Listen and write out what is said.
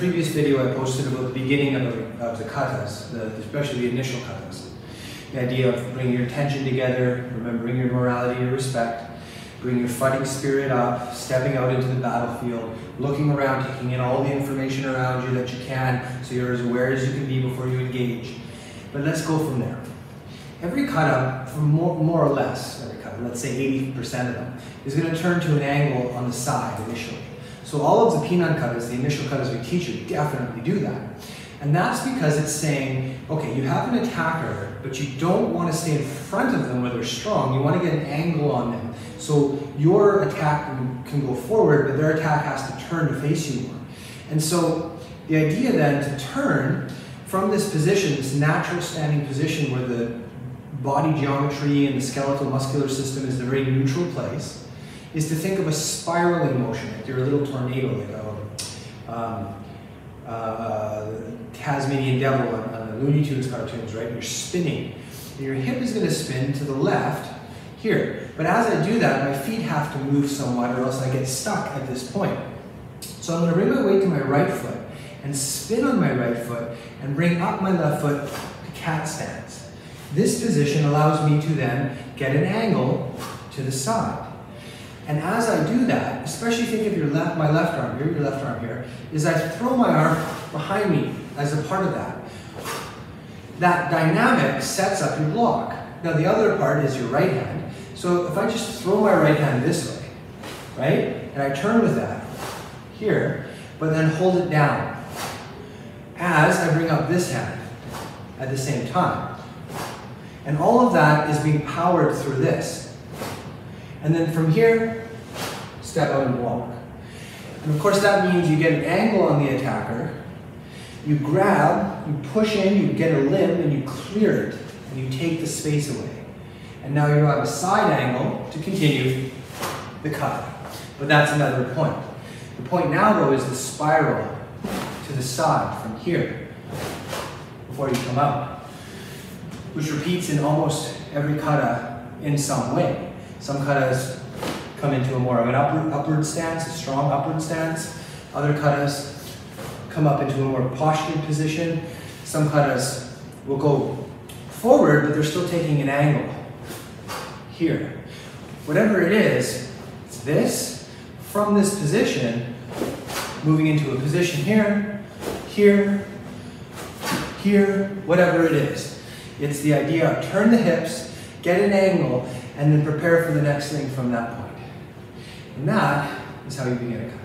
previous video I posted about the beginning of the katas, especially the initial katas. The idea of bringing your attention together, remembering your morality, your respect, bring your fighting spirit up, stepping out into the battlefield, looking around, taking in all the information around you that you can, so you're as aware as you can be before you engage. But let's go from there. Every kata, more or less, every kata, let's say 80% of them, is going to turn to an angle on the side initially. So all of the pinan katas, the initial katas we teach you, definitely do that. And that's because it's saying, okay, you have an attacker, but you don't want to stay in front of them where they're strong. You want to get an angle on them. So your attack can go forward, but their attack has to turn to face you more. And so the idea then to turn from this position, this natural standing position where the body geometry and the skeletal muscular system is in a very neutral place, is to think of a spiraling motion, like you're a little tornado, like Tasmanian Devil on the Looney Tunes cartoons, right? You're spinning. And your hip is going to spin to the left here. But as I do that, my feet have to move somewhat or else I get stuck at this point. So I'm going to bring my weight to my right foot and spin on my right foot and bring up my left foot to cat stance. This position allows me to then get an angle to the side. And as I do that, especially think of my left arm here, your left arm here, is I throw my arm behind me as a part of that. That dynamic sets up your block. Now the other part is your right hand. So if I just throw my right hand this way, right, and I turn with that here, but then hold it down as I bring up this hand at the same time. And all of that is being powered through this. And then from here, step out and block. And of course that means you get an angle on the attacker, you grab, you push in, you get a limb, and you clear it, and you take the space away. And now you have a side angle to continue the cut. But that's another point. The point now though is the spiral to the side from here before you come out, which repeats in almost every kata in some way. Some katas come into a more of an upward stance, a strong upward stance. Other katas come up into a more postured position. Some katas will go forward, but they're still taking an angle here. Whatever it is, it's this, from this position, moving into a position here, here, here, whatever it is. It's the idea of turn the hips, get an angle, and then prepare for the next thing from that point. And that is how you begin a kata.